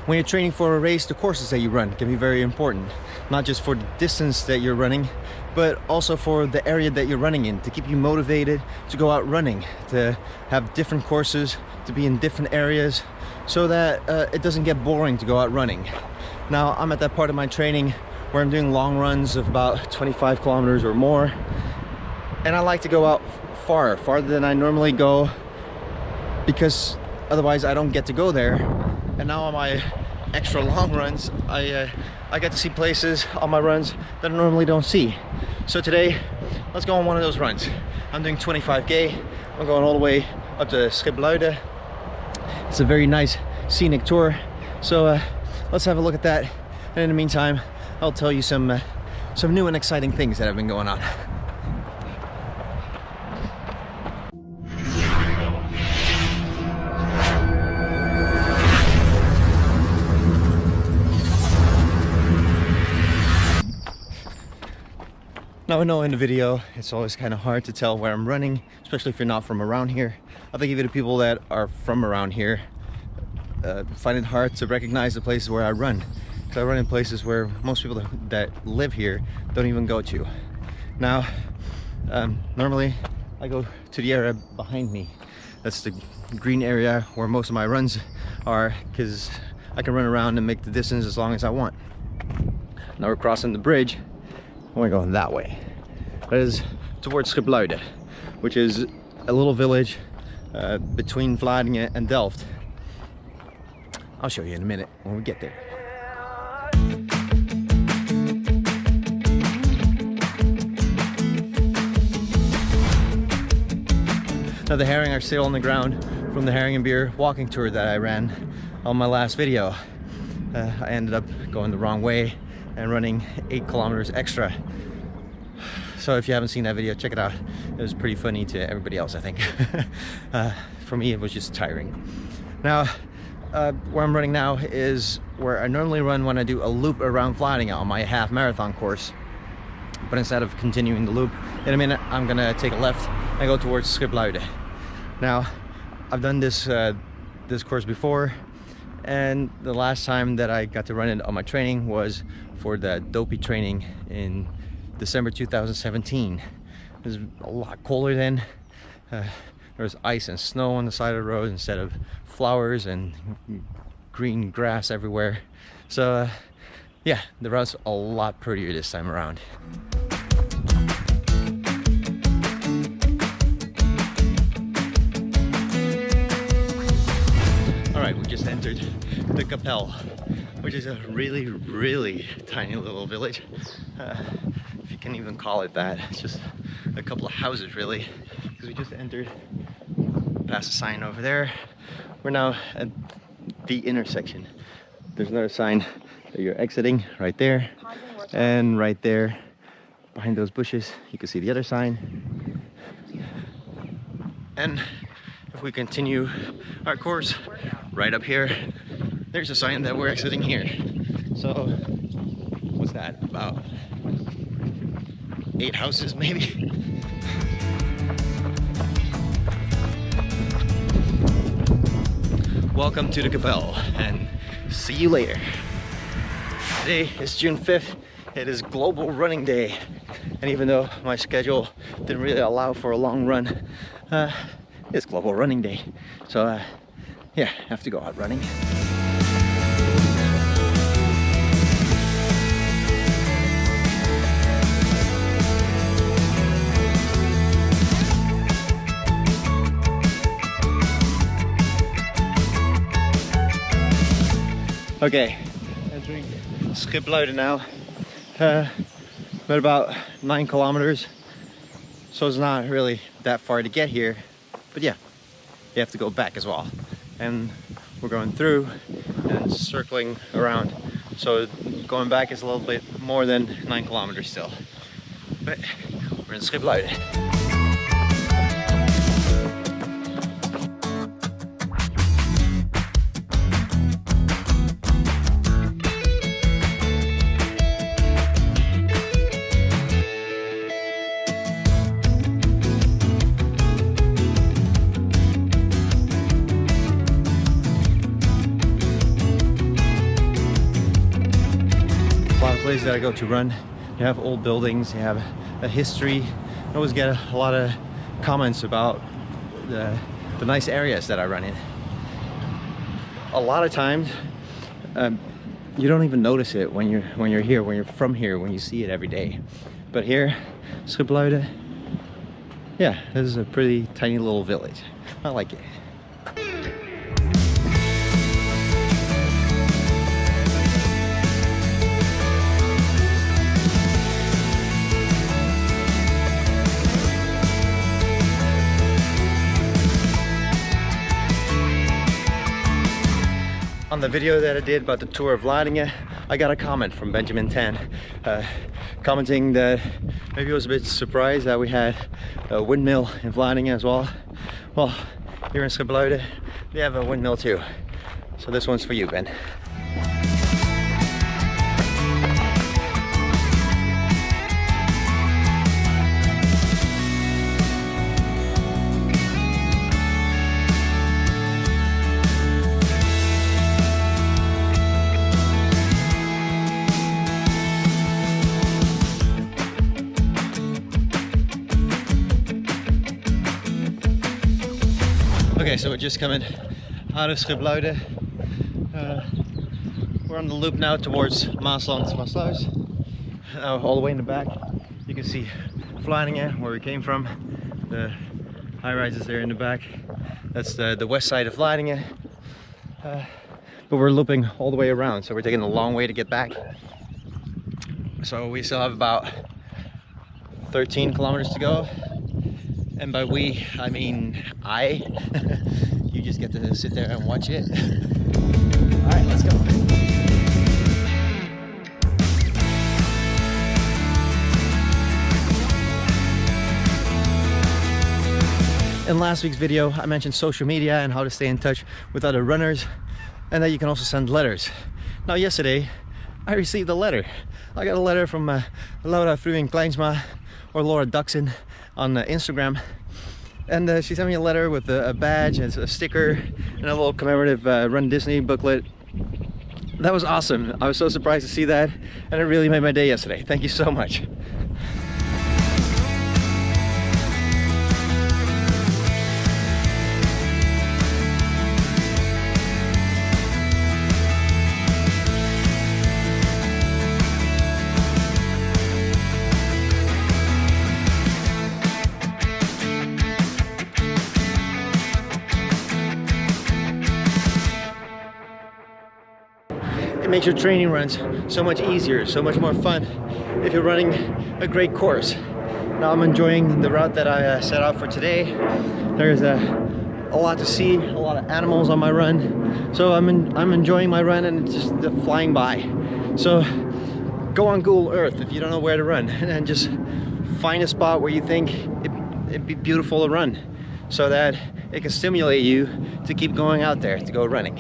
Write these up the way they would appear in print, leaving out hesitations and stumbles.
when you're training for a race, the courses that you run can be very important. Not just for the distance that you're running, but also for the area that you're running in, to keep you motivated to go out running, to have different courses, to be in different areas, so that it doesn't get boring to go out running. Now, I'm at that part of my training where I'm doing long runs of about 25 kilometers or more, and I like to go out farther than I normally go, because otherwise I don't get to go there. And now on my extra long runs, I get to see places on my runs that I normally don't see. So today, let's go on one of those runs. I'm doing 25k. I'm going all the way up to Gimbal. It's a very nice scenic tour. So let's have a look at that. And in the meantime, I'll tell you some new and exciting things that have been going on. Now, I know in the video it's always kind of hard to tell where I'm running, especially if you're not from around here. I think even the people that are from around here find it hard to recognize the places where I run. Because I run in places where most people that live here don't even go to. Now, normally I go to the area behind me. That's the green area where most of my runs are, because I can run around and make the distance as long as I want. Now we're crossing the bridge. We're going that way. That is towards Gimbal, which is a little village between Vlaardingen and Delft. I'll show you in a minute when we get there. Now the herring are still on the ground from the herring and beer walking tour that I ran on my last video. I ended up going the wrong way and running 8 kilometers extra. So if you haven't seen that video, check it out. It was pretty funny to everybody else, I think. For me, it was just tiring. Now, where I'm running now is where I normally run when I do a loop around Vlaardingen on my half marathon course. But instead of continuing the loop, in a minute, I'm gonna take a left and go towards Gimbal. Now, I've done this course before, and the last time that I got to run it on my training was for the dopey training in December 2017. It was a lot colder then. There was ice and snow on the side of the road instead of flowers and green grass everywhere. So yeah, the route's a lot prettier this time around. Alright, we just entered the Kapel, which is a really tiny little village. If you can even call it that. It's just a couple of houses really, because we just entered past a sign over there. We're now at the intersection. There's another sign that you're exiting right there, and right there behind those bushes you can see the other sign. And if we continue our course right up here, there's a sign that we're exiting here. So what's that, about 8 houses maybe? Welcome to the Gimbal, and see you later. Today is June 5th. It is Global Running Day, and even though my schedule didn't really allow for a long run, it's Global Running Day. So yeah, I have to go out running. Okay, entering Gimbal now. But about 9 kilometers, so it's not really that far to get here, but yeah, you have to go back as well, and we're going through and circling around, so going back is a little bit more than 9 kilometers still, but we're in Gimbal. places that I go to run, you have old buildings, you have a history. I always get a lot of comments about the nice areas that I run in. A lot of times, you don't even notice it when you're here, when you're from here, when you see it every day. But here, Scenic, yeah, this is a pretty tiny little village. I like it. On the video that I did about the tour of Vlaardingen, I got a comment from Benjamin Tan, commenting that maybe he was a bit surprised that we had a windmill in Vlaardingen as well. Well, here in Scenic, they have a windmill too. So this one's for you, Ben. Okay, so we're just coming out of Scenic. We're on the loop now towards Maasland. All the way in the back, you can see Vlaardingen, where we came from. The high rises there in the back. That's the west side of Vlaardingen. But we're looping all the way around, so we're taking a long way to get back. So we still have about 13 kilometers to go. And by we, I mean I. You just get to sit there and watch it. All right, let's go. In last week's video, I mentioned social media and how to stay in touch with other runners, and that you can also send letters. Now yesterday, I received a letter. I got a letter from Laura Fruing-Kleinsma, or Laura Duxon, on Instagram, and she sent me a letter with a badge and a sticker and a little commemorative Run Disney booklet. That was awesome. I was so surprised to see that, and it really made my day yesterday. Thank you so much. It makes your training runs so much easier, so much more fun if you're running a great course. Now I'm enjoying the route that I set out for today. There's a lot to see, a lot of animals on my run. So I'm enjoying my run, and it's just flying by. So go on Google Earth if you don't know where to run, and just find a spot where you think it'd be beautiful to run, so that it can stimulate you to keep going out there to go running.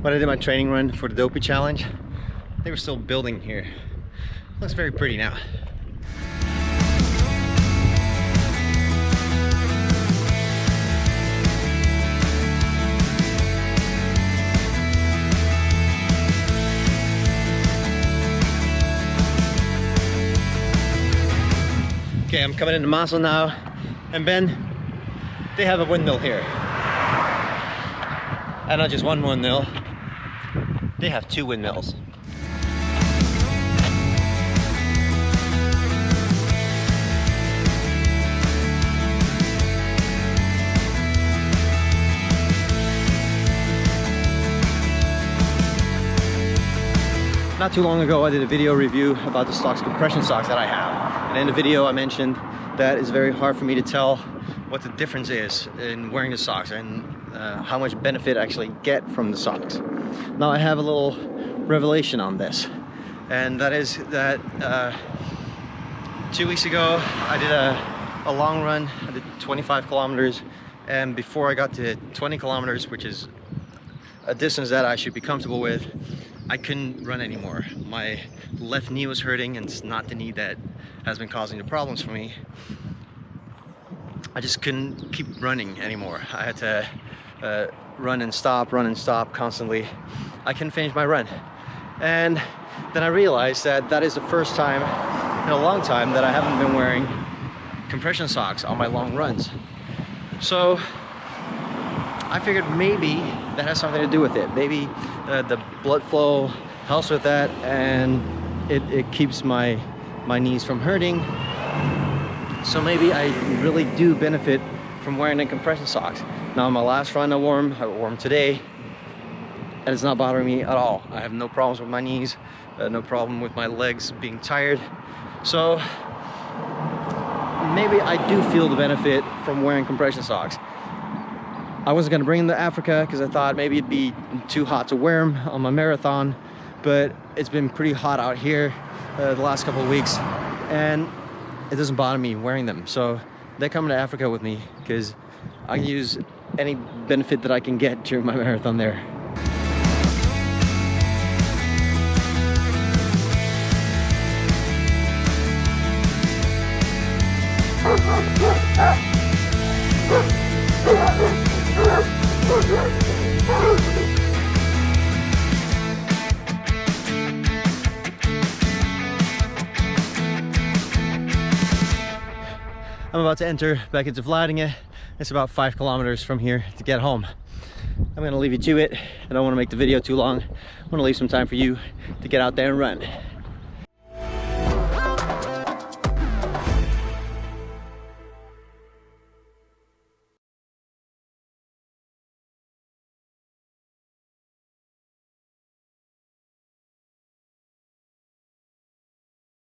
When I did my training run for the Dopey Challenge, they were still building here. Looks very pretty now. Okay, I'm coming into Maasland now, and Ben, they have a windmill here. And not just one windmill, they have two windmills. Not too long ago, I did a video review about the socks, compression socks that I have. And in the video, I mentioned that it's very hard for me to tell what the difference is in wearing the socks and how much benefit I actually get from the socks. Now I have a little revelation on this, and that is that 2 weeks ago I did a long run. I did 25 kilometers, and before I got to 20 kilometers, which is a distance that I should be comfortable with, I couldn't run anymore. My left knee was hurting, and it's not the knee that has been causing the problems for me. I just couldn't keep running anymore. I had to run and stop constantly. I couldn't finish my run. And then I realized that that is the first time in a long time that I haven't been wearing compression socks on my long runs. So I figured maybe that has something to do with it. Maybe the blood flow helps with that, and it keeps my knees from hurting. So maybe I really do benefit from wearing the compression socks. Now on my last run I wore them today, and it's not bothering me at all. I have no problems with my knees, no problem with my legs being tired. So maybe I do feel the benefit from wearing compression socks. I wasn't gonna bring them to Africa because I thought maybe it'd be too hot to wear them on my marathon, but it's been pretty hot out here the last couple of weeks, and it doesn't bother me wearing them. So they're coming to Africa with me because I can use any benefit that I can get during my marathon there. I'm about to enter back into Vladingen. It's about 5 kilometers from here to get home. I'm gonna leave you to it. I don't wanna make the video too long. I wanna leave some time for you to get out there and run.